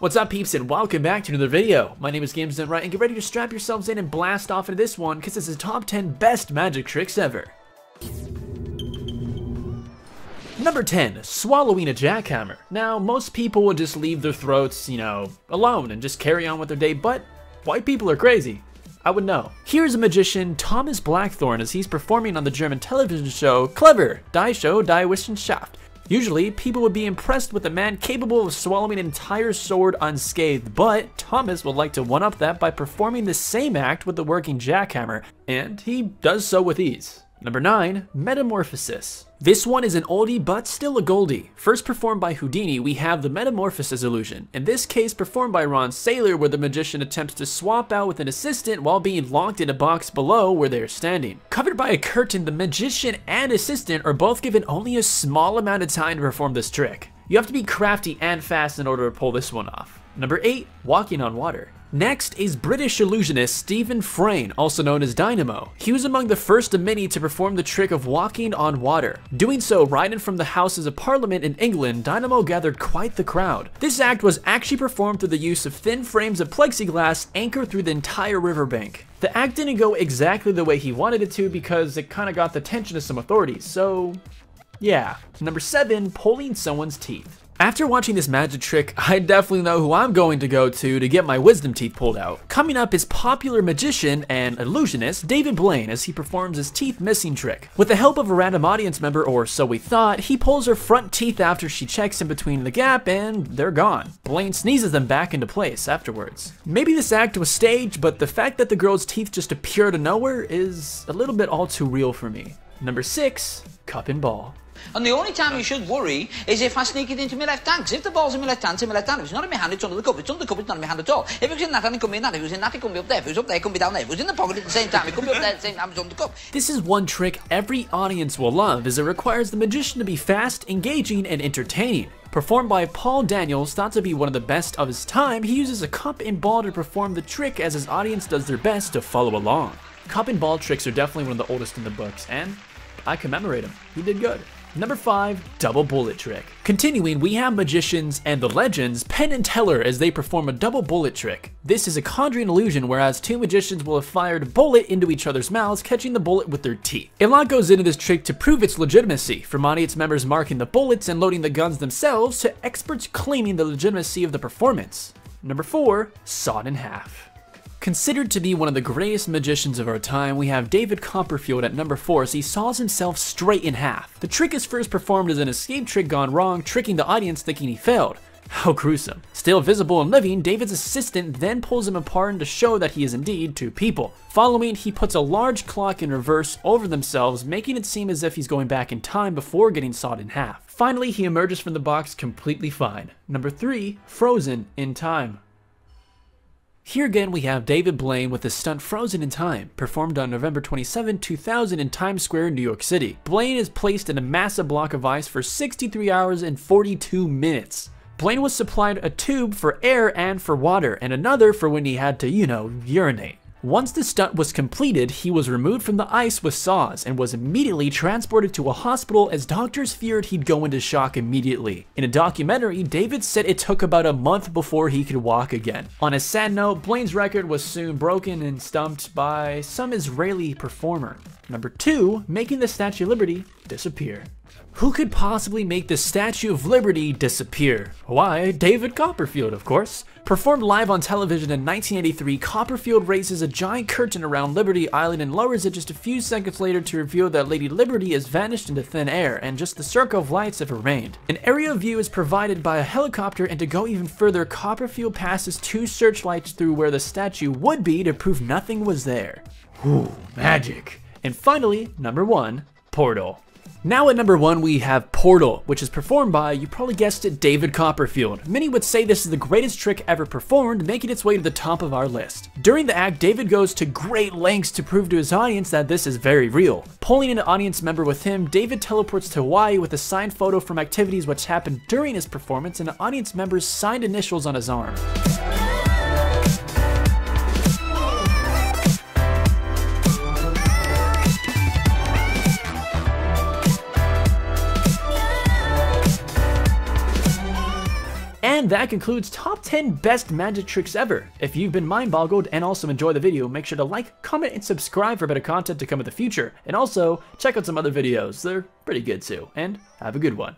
What's up, peeps, and welcome back to another video. My name is GamesDoneRight, and get ready to strap yourselves in and blast off into this one, because this is top 10 best magic tricks ever. Number 10, swallowing a jackhammer. Now, most people would just leave their throats, alone and just carry on with their day, but white people are crazy. I would know. Here's a magician, Thomas Blackthorne, as he's performing on the German television show Clever, Die Show, Die Wissen Schafft. Usually, people would be impressed with a man capable of swallowing an entire sword unscathed, but Thomas would like to one-up that by performing the same act with the working jackhammer, and he does so with ease. Number 9, Metamorphosis. This one is an oldie but still a goldie. First performed by Houdini, we have the Metamorphosis Illusion. In this case, performed by Ron Saylor, where the magician attempts to swap out with an assistant while being locked in a box below where they are standing. Covered by a curtain, the magician and assistant are both given only a small amount of time to perform this trick. You have to be crafty and fast in order to pull this one off. Number 8, walking on water. Next is British illusionist Stephen Frayne, also known as Dynamo. He was among the first of many to perform the trick of walking on water. Doing so right in from the Houses of Parliament in England, Dynamo gathered quite the crowd. This act was actually performed through the use of thin frames of plexiglass anchored through the entire riverbank. The act didn't go exactly the way he wanted it to because it kind of got the attention of some authorities, so yeah. Number 7, pulling someone's teeth. After watching this magic trick, I definitely know who I'm going to go to get my wisdom teeth pulled out. Coming up is popular magician and illusionist David Blaine as he performs his teeth missing trick. With the help of a random audience member, or so we thought, he pulls her front teeth after she checks in between the gap and they're gone. Blaine sneezes them back into place afterwards. Maybe this act was staged, but the fact that the girl's teeth just appear out of nowhere is a little bit all too real for me. Number 6, cup and ball. And the only time you should worry is if I sneak it into my left hand. Because if the ball's in my left hand, it's in my left hand. If it's not in my hand, it's under the cup. If it's under the cup, it's not in my hand at all. If it's in that hand, it can be in that. If it's in that, it can be up there. If it's up there, it can be down there. If it's in the pocket at the same time, it can be up there at the same time it's under the cup. This is one trick every audience will love, as it requires the magician to be fast, engaging, and entertaining. Performed by Paul Daniels, thought to be one of the best of his time, he uses a cup and ball to perform the trick as his audience does their best to follow along. Cup and ball tricks are definitely one of the oldest in the books, and I commemorate him. He did good. Number 5, double bullet trick. Continuing, we have magicians and the legends Penn and Teller as they perform a double bullet trick. This is a conjuring illusion, whereas two magicians will have fired a bullet into each other's mouths, catching the bullet with their teeth. A lot goes into this trick to prove its legitimacy, from audience members marking the bullets and loading the guns themselves to experts claiming the legitimacy of the performance. Number 4, sawed in half. Considered to be one of the greatest magicians of our time, we have David Copperfield at number 4 as he saws himself straight in half. The trick is first performed as an escape trick gone wrong, tricking the audience thinking he failed. How gruesome. Still visible and living, David's assistant then pulls him apart to show that he is indeed two people. Following, he puts a large clock in reverse over themselves, making it seem as if he's going back in time before getting sawed in half. Finally, he emerges from the box completely fine. Number 3, frozen in time. Here again we have David Blaine with his stunt Frozen in Time, performed on November 27, 2000 in Times Square, New York City. Blaine is placed in a massive block of ice for 63 hours and 42 minutes. Blaine was supplied a tube for air and for water, and another for when he had to, urinate. Once the stunt was completed, he was removed from the ice with saws and was immediately transported to a hospital as doctors feared he'd go into shock immediately. In a documentary, David said it took about a month before he could walk again. On a sad note, Blaine's record was soon broken and stumped by some Israeli performer. Number 2, making the Statue of Liberty disappear. Who could possibly make the Statue of Liberty disappear? Why, David Copperfield, of course. Performed live on television in 1983, Copperfield raises a giant curtain around Liberty Island and lowers it just a few seconds later to reveal that Lady Liberty has vanished into thin air and just the circle of lights have remained. An aerial view is provided by a helicopter, and to go even further, Copperfield passes 2 searchlights through where the statue would be to prove nothing was there. Ooh, magic. And finally, number 1, portal. Now at number 1 we have Portal, which is performed by, you probably guessed it, David Copperfield. Many would say this is the greatest trick ever performed, making its way to the top of our list. During the act, David goes to great lengths to prove to his audience that this is very real. Pulling an audience member with him, David teleports to Hawaii with a signed photo from activities which happened during his performance and an audience member's signed initials on his arm. And that concludes top 10 best magic tricks ever. If you've been mind boggled and also enjoyed the video, make sure to like, comment, and subscribe for better content to come in the future. And also, check out some other videos, they're pretty good too. And have a good one.